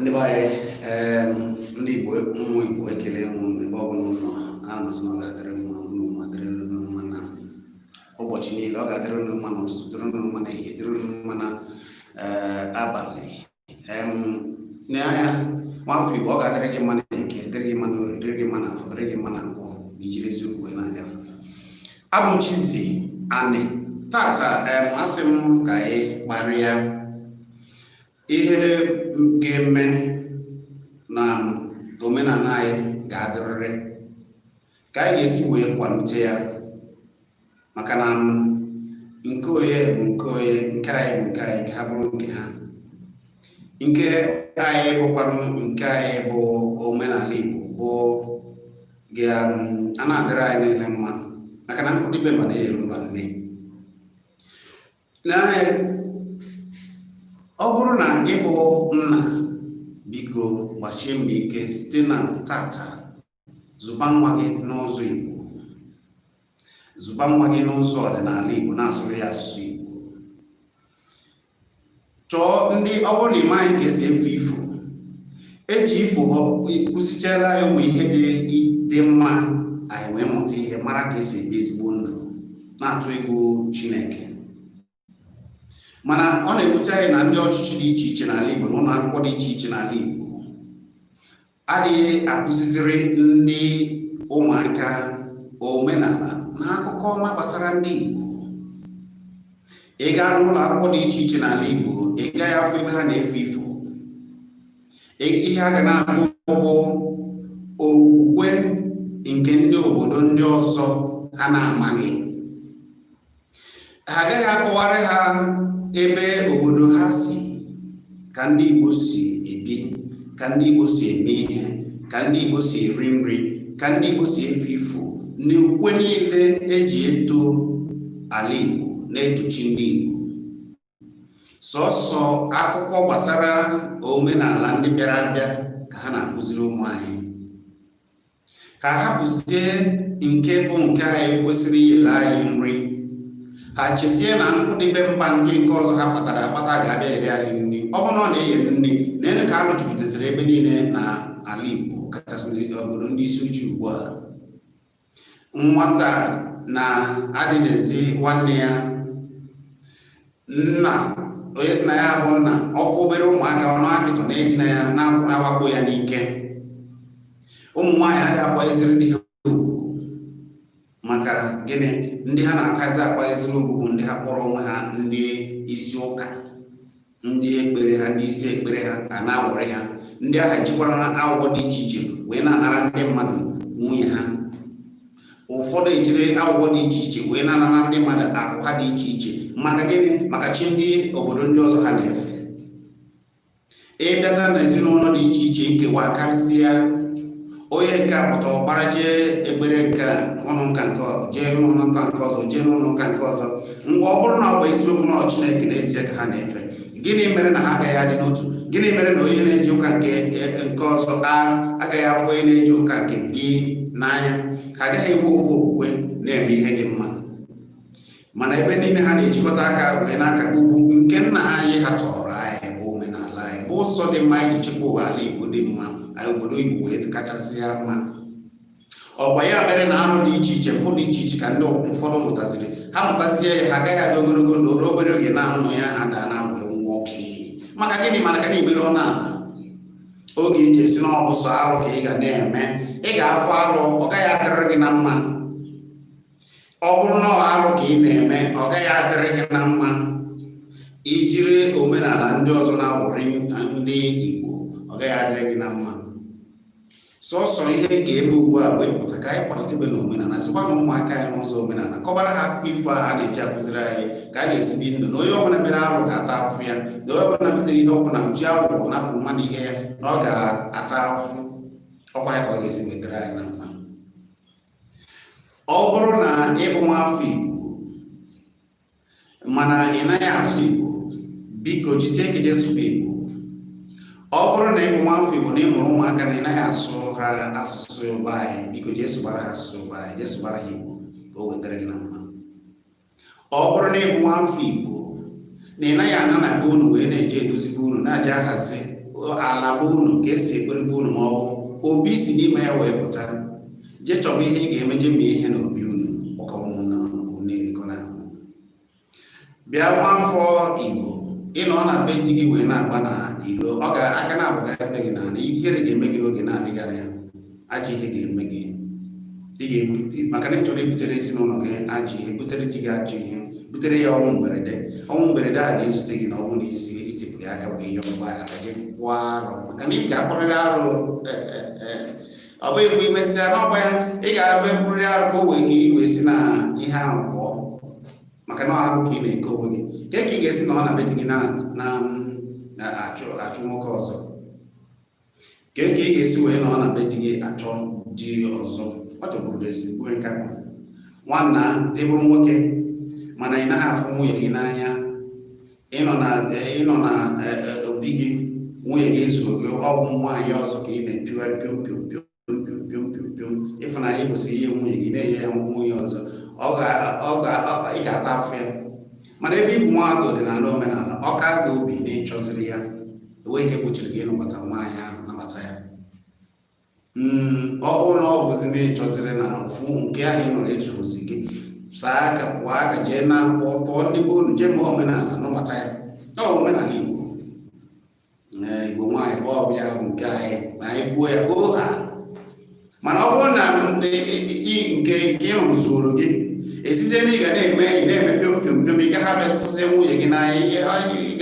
ndị be anyị ndị Igbo ụmụ Igbo ekele m ebe ọ bụla ụlọ a masị na ọ ga-adịrị mma ụnụ ma dịrị unu mma na ụbọchị niile, ọ ga-adịrị unu mma n'ụtụtụ, dịrị unu mma n'ehihie, dịrị unu mma na abalị. N'anya nwafọ Igbo, ọ ga-adịrị gị mma n'eke, dịrị gị mma n'orie, dịrị gị mma n'afọ, dịrị gị mma na nkwọ, ijiri eziokwu na-aga. Abụ m Chizzy Ani. Tata asị m ka anyị kparịa ihe ga-eme na omenala anyị ga-adịrịrị, ka anyị ga-esi wee kwalite ya, maka na nke onye bụ nke onye, nke anyị bụ nke anyị, nke ha bụrụ nke ha. Nke anyị bụkwanụ nke anyị bụ omenala Igbo bụ a na-adịrị anyị niile mma, maka na nkụdibe mba na-eri mba nri. Ọ bụrụ na ị bụ nna, biko gbachie mbọ ike site na tata zụba nwa gị n'ụzọ Igbo, zụba nwa gị n'ụzọ ọdịnala Igbo, na-asụrụ ya asụsụ Igbo. Chọọ ndị ọ bụrụ na ime anyị ga-esi efe ifo, eji ifo kụzichara ya ụmụ ihe dị mma, anyị wee mụta ihe, mara ka esi ebi ezigbo ndụ na-atụ egwu Chineke. Mana ọ na-ewute anyị na ndị ọchịchị dị iche iche n'ala Igbo na ụlọ akwụkwọ dị iche iche n'ala Igbo adịghị akụziziri ndị ụmụaka omenala na akụkọ ọma gbasara ndị Igbo. Ị gaa n'ụlọ akwụkwọ dị iche iche n'ala Igbo, ị gaghị afọ ebe ha na-efe ifo. Ihe a ga na-akpọ bụ okwukwe nke ndị obodo ndị ọzọ ha na-amaghị. Ha agaghị akọwarị ha ebe obodo ha si, ka ndị Igbo si ebi, ka ndị Igbo si eme ihe, ka ndị Igbo si eri nri, ka ndị Igbo si efe ifo, na ukwe niile eji eto ala Igbo na-etochi ndị Igbo. Sọsọ akụkọ gbasara omenala ndị bịara abịa ka ha na-akụziri ụmụ anyị. Ha hapụzie nke bụ nke anyị kwesịrị iyele anyị nri. Ha chezie na nkụdịbe mba ndị nke ọzọ ha kpatara akpata ga-abịa eri anyị nri. Ọ bụrụ na ọ na-eyi nri, na elu ka anụ jupụtaziri ebe niile na ala Igbo, kachasị obodo ndị isi uche ugbu a. Nwata na-adị n'ezi nwanne ya, nna onye si na ya bụ nna, ọfụ obere ụmụaka ọnụ apịtụ na-edina ya, na-awakpo ya n'ike. Ụmụ nwaanyị adịghị akwanyeziri ndị ha ugwu, maka gịnị? Ndị ha na-akazi akwanyeziri ugwu bụ ndị ha kpọrọ onwe ha ndị isi ụka, ndị ekpere ha, ndị isi ekpere ha ka na-awọrị ha. Ndị agha ejikwara na awọ dị iche iche wee na-anara ndị mmadụ nwunye ha. Ụfọdụ ejiri awọ dị iche iche wee na-anara ndị mmadụ akụ ha dị iche iche. Maka gịnị? Maka chi ndị obodo ndị ọzọ ha na-efe. Ịbịata na ezinụlọ dị iche iche, nkewa karịsịa, onye nke apụta ọgbara jee ekpere nke ụlọ nka nke ọzọ, jee n'ụlọ nka nke ọzọ, jee n'ụlọ nka nke ọzọ. Mgbe ọ bụrụ na ọ bụ eziokwu na Chineke n'ezie ka ha na-efe, gịnị mere na ha agaghị adị n'otu? Gịnị mere na onye na-eji ụka nke ọzọ agaghị afọ onye na-eji ụka nke bi n'anya? Ha agaghị enwe ofu okwukwe na-eme ihe dị mma. Mana ebe niile ha na-ejikọta aka wee na-akakpa ugwu nke nna anyị ha tọrọ anyị bụ omenala anyị, bụ ụzọ dị mma iji chekwa ụwa ala Igbo dị mma, obodo Igbo wee kachasị ya mma. Ọgba ya mere na arụ dị iche iche, mpụ dị iche iche ka ndị ụfọdụ mụtaziri. Ha mụtazie ya, ha agaghị adị ogologo ndụ, ruo obere oge na-anụ ya ha daa na abụ nwa okenye. Maka gịnị? Mana ka na-egbere ọ na-ala oge iji esi na ọbụsọ arụ ka ị ga na-eme, ị ga-afụ arụ, ọ gaghị adịrị gị na mma. Ọ bụrụ na arụ ka ị na-eme, ọ gaghị adịrị gị na mma. Ijiri omenala ndị ọzọ na-awụrị ndị Igbo, ọ gaghị adịrị gị na mma. Sọsọ ihe ga-eme ugbu a bụ ịpụta ka anyị kwalitebe na omenala, sịkwa na ụmụaka anyị n'ụzọ omenala, kọbara ha akụkọ ifo a na-eji akụziri anyị ka a ga-esi bi ndụ, na onye ọbụla mere arụ ga-ata afụfụ ya, na onye ọbụla metere ihe ọbụla uji agwụgwọ napụ mmadụ ihe ya, na ọ ga-ata afụfụ. Ọkwara ka ọ ga-esi wetara anyị na mma. Ọ bụrụ na ịbụ nwafọ Igbo mana ị naghị asụ Igbo, biko jisie ike jee sụba Igbo. Ọ bụrụ na ịbụ nwafọ Igbo na ị mụrụ ụmụaka na ị naghị asụ ha asụsụ be anyị, biko jee sụbara ha asụsụ be anyị, jee sụbara ha Igbo ka o wetara gị na mma. Ọ bụrụ na ịbụ nwafọ Igbo na ị naghị ana na be unu wee na-eje edozikwa unu, na-aja ahazi ala bụ unu ka esi ekpere bụ unu ma ọ bụ obi si n'ime ya wee pụta je chọba ihe ị ga-eme je mee ihe n'obi unu ọkọmụ na unu erikọ na ahụ bịa nwafọ Igbo ịnọ na be di gị wee na-agba na ilo ọ ga-aka na-abụga ebe gị na ihere ga-eme gị n'oge na-adịghị anya ajọ ihe ga-eme gị maka na ị chọrọ ibutere ezinụlọ gị ajọ ihe butere di gị ajọ ihe butere ya ọnwụ mberede a ga-ezute gị na ọ bụrụ na isipụ ya aka wee yọọ mgbaghara gị pụọ arụ maka na ị ga-akpọrịrị arụ ọ bụ egwu imesịa n'ọgba ya ị ga-abịa mkpụrịrị arụ ka o wee gị igwe si na ihe ahụ pụọ maka na ọ abụ ka ị na-eke onwe gị ka ị ga-esi na ọ na be di gị na-achụ nwoke ọzọ ka ị ga-esi wee na ọ na be di gị achọ di ọzọ ọ chọbụrụ esi gbue nkakwa nwanna ịbụrụ nwoke mana ị naghị afụ nwunye gị n'anya ịnọ na obi gị nwunye gị ezuo gị ọ bụ nwaanyị ọzọ ka ị na-epigharị piom ịfụnanya kwesịrị ihe nwunye gị na-enye ya nwunye ọzọ ị ga-ata afọ ya mana ebe ịbụ nwa agụ ọdịnala omenala ọ ka ga obi na ịchọziri ya enweghị ihe gbochiri gị ịnụbata nwaanyị ahụ nabata ya ọ bụrụ na ọ bụzi na ịchọziri na mfu nke ahụ ị nọrọ ezuozi gị saa aka pụọ aka jee na pụọ ndị be unu jee ma omenala nụbata ya ọ omenala Igbo nwaanyị ọ bụ ya bụ nke anyị na anyị gbuo ya oha mana ọ bụrụ na nke ịrụrụ zuoro gị esizie na ị ga na-eme enyi na-eme piom ị gaghị abịa fụzie nwunye gị n'anya ị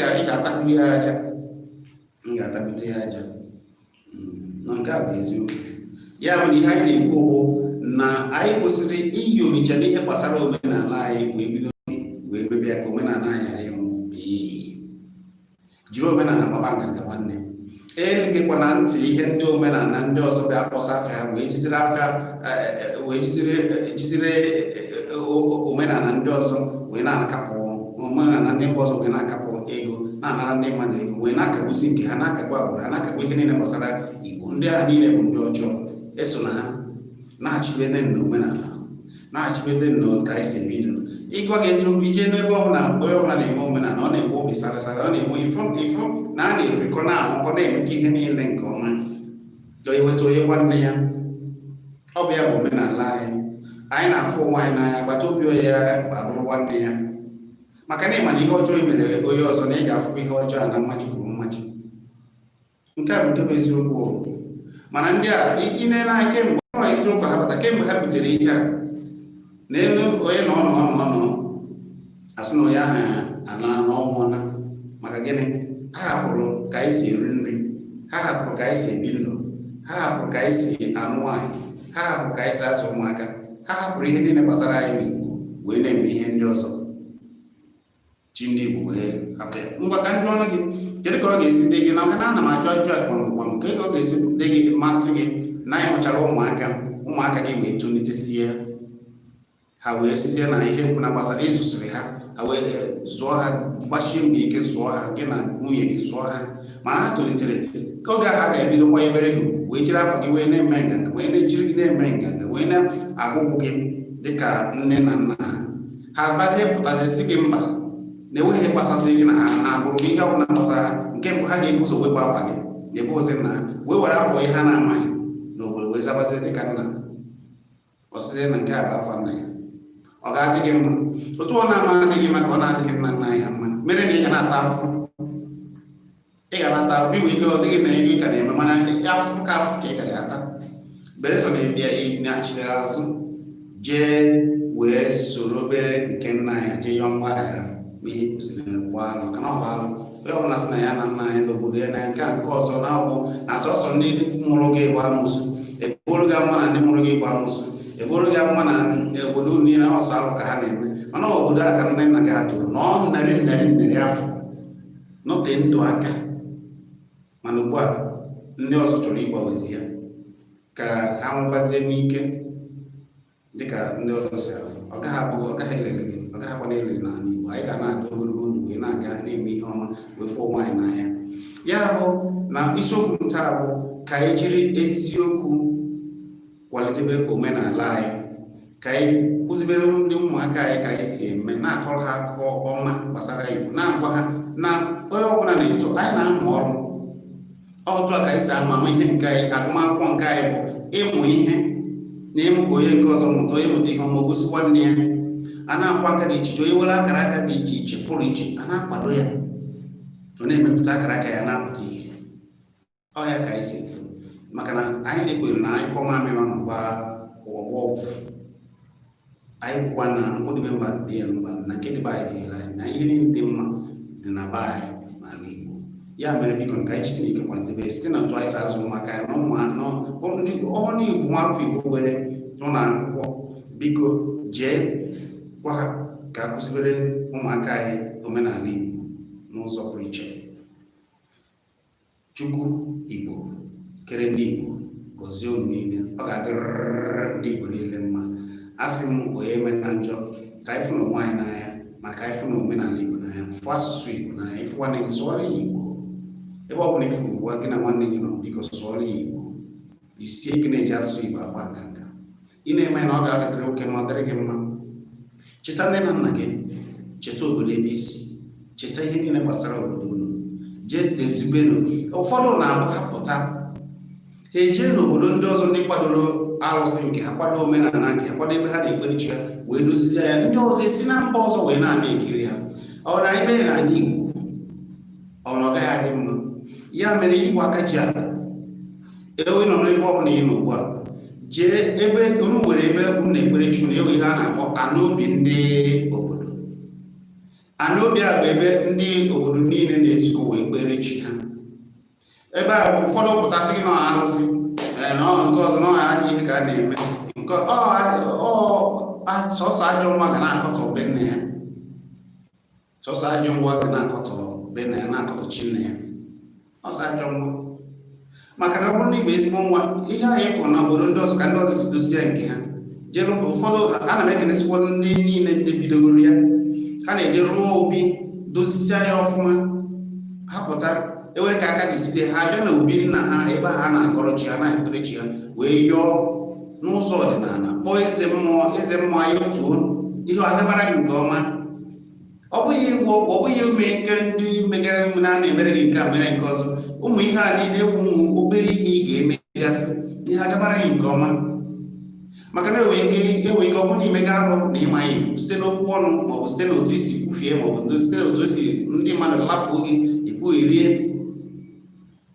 ga-atakpute ya aja na nke a bụ eziokwu ya bụ na ihe anyị na-ekwu bụ na anyị kwesịrị inyomicha n'ihe gbasara omenala anyị wee bido wee mebe ya ka omenala anyị ghara ịnwụ jiri omenala gbaba nganga nwanne elegekwa na ntị ihe ndị omenala ndị ọzọ bịa kpọsa afịa ha wee jizire omenala ndị ọzọ wee na-akapụ omenala ndị mba ọzọ wee na-akapụ ego na-anara ndị mmadụ ego wee na-akagbusi nke ha na-akagbu agbụrụ ha na-akagbu ihe niile gbasara Igbo ndị a niile bụ ndị ọjọọ eso na ha na-achịbede na omenala na-achịbede na ka anyị si ebi ndụ ịgwa gị eziokwu ije n'ebe ọbụla onye ọbụla na-eme omenala ọ na-enwe obi sarasara ọ na-enwe ifo na a na-erikọ na-ahụkọ na-emekọ ihe niile nke ọma eweta onye nwanne ya ọ bụ ya bụ omenala anyị na-afụ onwe anyị n'anya agbata obi onye ya abụrụ nwanne ya maka na ịma na ihe ọjọọ mere onye ọzọ na ị ga-afụkwa ihe ọjọọ na mmaji kwuru mmaji nke a bụ nke bụ eziokwu mana ndị a ị na-ele anya kemgbe ọ isiokwu ha bata kemgbe ha butere ihe a n'elu onye nọ asị na onye ahụ ana n'ọnwụọla maka gịnị ha hapụrụ ka anyị si eri nri ha hapụrụ ka anyị si ebi ndụ ha hapụrụ ka anyị si anụ nwaanyị ha hapụrụ ka anyị si azụ ụmụaka ha hapụrụ ihe niile gbasara anyị n'Igbo wee na-eme ihe ndị ọzọ chi ndị Igbo wee hapụ ya ngwa ka njụ ọnụ gị kedu ka ọ ga-esi dị gị na maka na ana m ajụ akpamkpam kedu ka ọ ga-esi dị gị masị gị na anyị mụchara ụmụaka gị wee tonitesie ha wee sizie na ihe na gbasara ịzụsịrị ha wee zụọ ha gbachie mgbe ike zụọ ha gị na nwunye gị zụọ ha mana ha tolitere ka oge ahụ a ga-ebidokwa ebere gị wee jiri afọ gị wee na-eme nganga wee na-ejiri gị na-eme nganga wee na-agụgụ gị dịka nne na nna ha gbazie pụtazie si gị mba na-enweghị gbasasị gị na ha na-agbụrụ gị ihe ọbụla gbasara ha nke mbụ ha ga-ebu ụzọ wepụ afa gị ebe ozi nna ha wee were afọ ihe ha na-amaghị n'obodo wee zabazie dịka nna ọsịzie na nke a bụ afọ nna ya ọ ga-adị gị mma otu ọ na-ama adịghị maka ọ na-adịghị nna nna ya mma mere na ị ga na-ata afọ iwe ike ọ dịghị na ego ka na-eme mana afụ ka ị ga ya ata beresọ na-ebịa na-achitere azụ jee wee soro obere nke nna ya jee yọọ mgbaghara ma ihe kwesịrị alụ kana ọ bụ alụ onye ọbụla sị na ya na nna ya n'obodo ya na nke ọzọ na-abụ na sọsọ ndị mụrụ gị bụ amụsụ eburu gị ama na ndị mụrụ gị bụ amụsụ eburu gị ama na obodo niile ọsọ alụ ka ha na-eme mana obodo aka nne nna gị atụrụ na ọ narị afọ n'ote ndụ aka mana ugbu a ndị ọzọ chọrọ ịgbanwezi ya ka ha nwekwazie n'ike dịka ndị ọzọ si alụ ọ gaghị elele gị ọ gaghị akwana elele n'ala Igbo anyị ga na-adị ogologo ndụ wee na-aga na-eme ihe ọma wee fụọ nwaanyị n'anya ya bụ na isiokwu m taa bụ ka anyị jiri eziokwu kwalitebe omenala anyị ka anyị kụzibere ndị ụmụaka anyị ka anyị si eme na-akọrọ ha akụkọ ọma gbasara Igbo na-agwa ha na onye ọbụla na-eto anyị na-amụ ọrụ otu a ka isi ama ihe nke agụmakwụkwọ nke anyị bụ ịmụ ihe na ịmụ ka onye nke ọzọ mụta onye mụta ihe ọma o gosi nwanne ya. A na-akwa aka dị iche iche, onye were akara aka dị iche iche pụrụ iche a na-akwado ya, ọ na-emepụta akara aka ya na-apụta ihe. Ọ ya ka anyị si eto, maka na anyị na-ekwere na anyị kọọ mamịrị ọnụ ọgbọ ọfụfụ, anyị kwukwa na mkpụdịbe mba dị ya mba na nke dịbe anyị ga-ele anyị na ihe niile dị mma dị na be anyị n'ala Igbo. Ya mere biko ka anyị jisi n'ike kwalitebe site na otu anyị si azụ ụmụaka ya na ụmụ anọ ọbụna Igbo nwafọ Igbo were nọ na akwụkwọ, biko jee gwa ha ka akụzibere ụmụaka anyị omenala Igbo n'ụzọ pụrụ iche. Chukwu Igbo kere ndị Igbo gọzie unu niile, ọ ga-adịrịrị ndị Igbo niile mma. Asị m onye eme na njọ ka anyị fụ na onwe anyị n'anya, maka anyị fụ na omenala Igbo n'anya, fụ asụsụ Igbo n'anya. Ịfụ nwanne gị sụọrọ ya Igbo, ebe ọ bụla ịfụ ugbu a gị na nwanne gị nọ, biko sụọrọ ya Igbo. Isie ike na-eji asụsụ Igbo agba nganga, ị na-eme na ọ ga-adịrị oke ma ọ dịrị gị mma. Cheta nne na nna gị, cheta obodo ebe isi, cheta ihe niile gbasara obodo unu, jee tezubenu. Ụfọdụ na-abụ ha pụta ha ejee n'obodo ndị ọzọ ndị kwadoro arụsị nke ha, kwado omenala nke ha, kwado ebe ha na-ekpere chi ha, wee dozizie ya. Ndị ọzọ esi na mba ọzọ wee na-abịa ekiri ha. Ọ na ebe n'ala Igbo ọ na ọ gaghị adị mma. Ya mere Igbo aka ji akụ ewe nọ n'ebe ọ bụla ị nọ ugbu a, jee ebe unu nwere ebe unu na-ekpere chi unu, ewe ihe a na-akpọ ana obi ndị obodo. Ana obi a bụ ebe ndị obodo niile na-ezukọ wee kpere chi ha. Ebe a ụfọdụ pụtasị gị na arụsị na nke ọzọ na ajọ ihe ka a na-eme, nke sọsọ ajọ nwa ga na-akọtọ be nne ya, sọsọ ajọ nwa ga na-akọtọ be nne ya, na-akọtọ chi nne ya, ọsọ ajọ nwa. Maka na ọ bụrụ na Igbo ezigbo nwa, ihe anyị fụrụ na obodo ndị ọzọ ka ndị ọzọ dozie nke ha. Jere ụfọdụ, ana m ekenesikwa ndị niile ndị bidogoro ya, ha na-eje rụọ obi dozisie ya ọfụma, ha pụta ewere ka aka ji jide ha bịa na obi nna ha ebe ha na-akọrọ chi ha, na-ekpere chi ha, wee yọọ n'ụzọ ọdịnala, kpọọ eze mmụọ ya otuo ihe agabara gị nke ọma. Ọ bụghị ịgwọ ọgwụ, ọ bụghị ime nke ndị megara na na-emere gị nke a mere nke ọzọ. Ụmụ ihe a niile ewu obere ihe ị ga-emegasị ihe agabara gị nke ọma, maka na enwe ike ọ bụrụ na imega arụ na ịma ya site n'okwu ọnụ, maọbụ site n'otu isi kwufie, maọbụ site n'otu esi ndị mmadụ lafuo gị, ikwu rie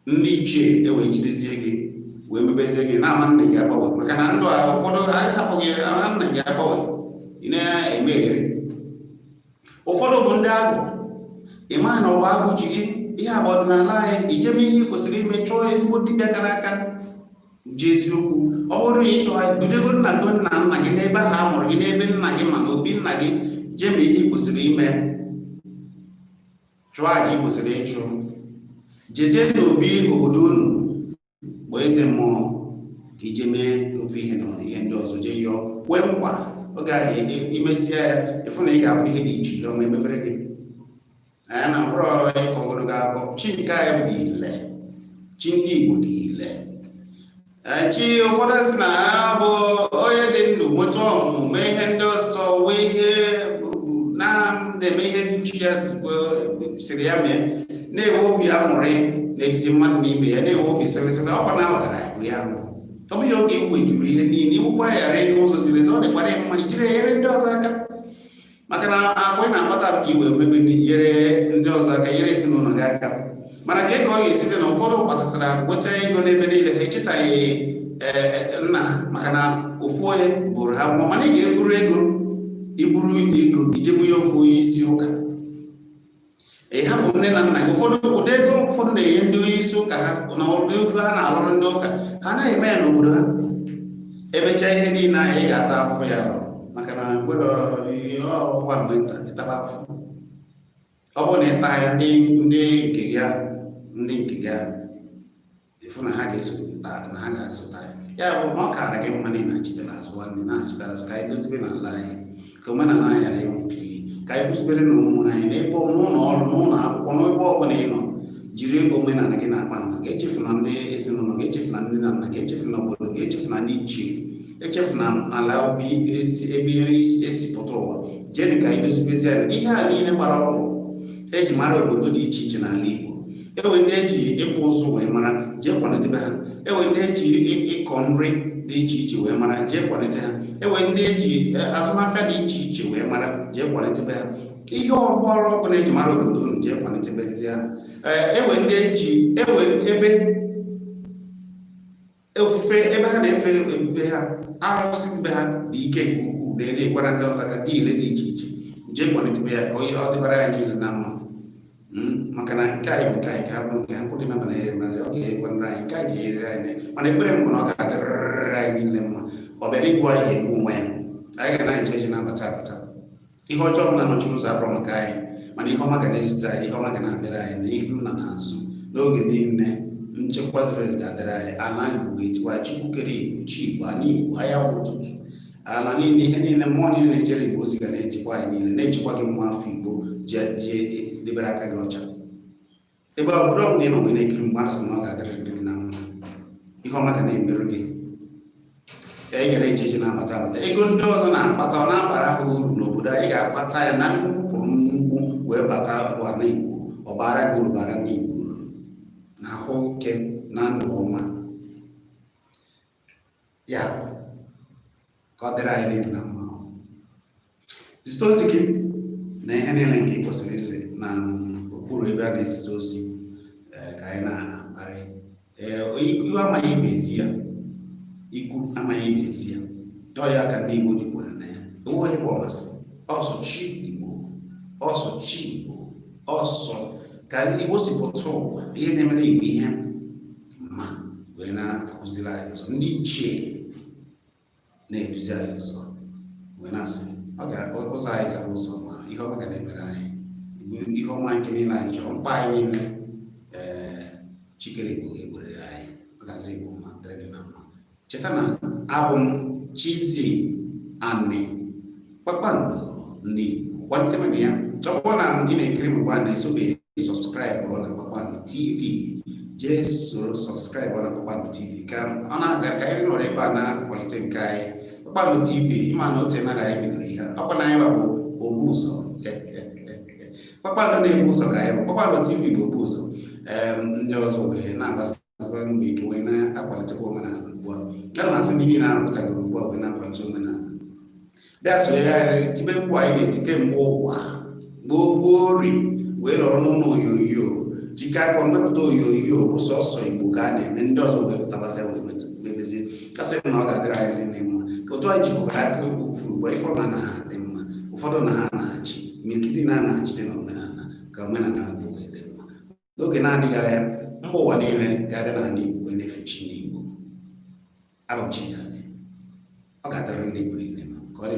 ndị ichie ewe jidezie gị wee mebezie gị na ama nna gị agbanwe. Maka na ndụ a ụfọdụ anyị hapụghị nna gị agbanwe, ị na-emeghere. Ụfọdụ bụ ndị agụ, ịma na ọ bụ agụ ji gị, ihe agba ọdịnala anyị, ijeme ihe kwesịrị ime, chọọ ezigbo dibịa kara aka ji eziokwu. Ọ bụrụ na ị chọọ bidogoro na be nna nna gị, n'ebe ha mụrụ gị, n'ebe nna gị ma na obi nna gị, jee mee ihe kwesịrị ime, chụọ aja kwesịrị ịchụ, jezie n'obi obodo unu bụ eze mmụọ ka ije mee ofe ihe na ihe ndị ọzọ, jee yọọ kwee nkwa oge ahụ imesia ya, ịfụ na ị ga-afụ ihe dị iche ihe ọma emebere gị. Anya na mkpụrụ ịkọ ogologo akọ chi nke anyị dị ile, chi ndị Igbo dị ile. Chi ụfọdụ si na ya bụ onye dị ndụ nweta ọmụmụ mee ihe ndị ọzọ, wee ihe na-eme ihe chi ya siri ya mee, na-enwe obi aṅụrị n'etiti mmadụ na ibe ya, na-enwe obi sịrịsịrị. Ọkwa na ọgara bụ ya, ọ bụghị oge Igbo juru ihe niile, iwukwa ghara n'ụzọ ziri ezi, ọ dịkwara mma ijiri enyere ndị ọzọ aka. Maka na agwa ị na-akpata ka Igbo emebe nyere ndị ọzọ aka, nyere ezinụlọ gị aka. Mana ka ego ọ ga-esite na ụfọdụ kpatasịra weta ego n'ebe niile, ha echetaghị nna, maka na ofu onye bụrụ ha mmụọ. Mana ị ga-eburu ego, iburu ego ijebu ya ofu onye isi ụka, hapụ nne na nna gị. Ụfọdụ ụdị ego ụfọdụ na-enye ndị onye isi ụka ha na ụdị ego ha na-alụrụ ndị ụka, ha anaghị eme ya n'obodo ha. Emechaa ihe niile ahụ ị ga-ata afụ ya, maka na mgbe ọgwa mgbe nta ịtaba afụ. Ọ bụrụ na ịta ya ndị nke gị ịfụ na ha ga-eso na ha ga-asụta ya. Ya bụ na ọ kara gị mma na ị na-achitela azụ nwanne, na-achitela azụ ka anyị dozibe n'ala anyị, ka omenala anyị ghara ịnwụpi, ka anyị kwụsịbere na ụmụ anyị n'ebe n'ụlọ ọrụ, n'ụlọ akwụkwọ, n'ebe ọbụla ị nọ, jiri ego omenala gị na-akpa nka. Ga-echefu na ndị ezinụlọ, ga-echefu na ndị na nna, ga-echefu na obodo, ga-echefu na ndị ichie, echefu na ala obi ebe esi pụta ụwa. Jee ka anyị dozibezi anyị ihe a niile gbara ọkụ eji mara obodo dị iche iche n'ala Igbo. ewe ndị eji ịkpụ ụzụ wee mara jee kwalitebe ha, ewe ndị eji ịkọ nri dị iche iche wee mara jee kwalite ha, ewe ndị eji azụmahịa dị iche iche wee mara jee kwalitebe ha, ihe ọrụ ọbụla eji mara obodo unu jee kwalitebezi ha. Ewe ndị eji ewe ebe ofufe ebe ha na-efe ebube ha, arụsị mbe ha dị ike nke ukwuu na-ekwara ndị ọzọ aka dị ile dị iche iche jee kwalitebe ya ka ọ dịbara ya niile na mma. Maka na nke anyị bụ nke anyị ga-abụ nke ha nkwụdị maba na-ere ọ ga-ekwe nra anyị nke a ga-ere anyị, mana ekpere m bụ na ọ ga-adịrịrị anyị niile mma. Ọ bịara igwu anyị ga-egbu onwe ya, anyị ga na-eje eji na-abata abata. Ihe ọjọọ ọbụla nọchiri ụzọ abụrụ maka anyị, mana ihe ọma ga na-ezute anyị, ihe ọma ga na-abịara anyị n'ihu na n'azụ n'oge niile. Nchekwa zuru ezu ga-adịrị anyị. Ala Igbo ga-etikwa Chukwu kere Igbo, chi Igbo, ana Igbo, anyanwụ ụtụtụ, ala niile, ihe niile, mmụọ niile na-ejere Igbo ozi ga na-echekwa anyị niile, na-echekwa gị mmụọ afọ Igbo ji debere aka gị ọcha. Ebe obodo ọbụla ị nọ wee na-ekiri mmadụ sị na ọ ga-adịrị gị na mma, ihe ọma ga na-emerụ gị, ị ga na-eje eje na-abata abata. Ego ndị ọzọ na-akpata ọ na-abara ha uru n'obodo anyị ga-akpata ya na nnukwu pụrụ nnukwu wee bata ala Igbo, ọ bara gị uru, bara ndị Igbo uru na ahụ ike na ndụ ọma. Ya ka ọ dịrị anyị niile na mma. Zite ozi gị na ihe niile nke ị kwesịrị izi na okpuru ebe a na-ezite ozi ka anyị na-akparị. Iwu amaghị ibe ezi ya, ikwu amaghị ibe ezi ya, dọọ ya ka ndị Igbo ji kwere na ya. Enweghị Igbo ọmasị ọsọ chi Igbo, ọsọ chi Igbo, ọsọ ka Igbo si pụta ụwa, ihe na-emere Igbo ihe mma wee na-akụziri anyị ụzọ. Ndị ichie na-eduzi anyị ụzọ wee na-asị ụzọ anyị gara ụzọ ma ihe ọma ga na-emere anyị, ihe ọma nke niile anyị chọrọ, mkpa anyị niile. Chikere Igbo ga-egbere anyị, ọ ga-adịrị Igbo mma, dịrị gị na mma. Cheta na abụ m Chizzy Ani, kpakpando ndị Igbo. Kwalite m ya, ọ na ndị na-ekiri m ugbu a na-esobeghị sọbskraịbụ na Kpakpando TV, jee soro sọbskraịbụ na Kpakpando TV ka ọ na-aga ka anyị nọrọ ebe a na-akwalite nke anyị. Kpakpando TV, ịma na ote nara anyị bidoro ihe ọkwa na anyị bụ obu ụzọ. Kpakpando na-ebu ụzọ ka anyị bụ, Kpakpando TV bụ obu ụzọ. Ndị ọzọ wee na-agbasazikwa mgbe ike wee na-akwalitekwa omenala ugbu a. Ya na-asị ndị niile na-apụtagoro ugbu a wee na-akwalite omenala. Bịa sonyegharị tibe mkpu anyị na-etike mgbe ụwa gbogbori wee nọrọ n'ụlọ onyonyo jikọ aka mmepụta onyonyo bụ sọsọ Igbo ka a na-eme, ndị ọzọ wee pụtabasịa wee mebezie. Kasị na ọ ga-adịrị anyị niile mma ka otu anyị jikọkara aka okwu ugbu a. Ịfọdụ na ha dị mma, ụfọdụ na ha na-achị, imirikiti na-anachite na omenala ka omenala Igbo wee dị mma. N'oge na-adịghị anya, mba ụwa niile ga-abịa n'ala Igbo wee na-efe chi n'Igbo. Abụ m Chizzy Ani, ọ ga-adịrị ndị Igbo niile mma ka ọ dị.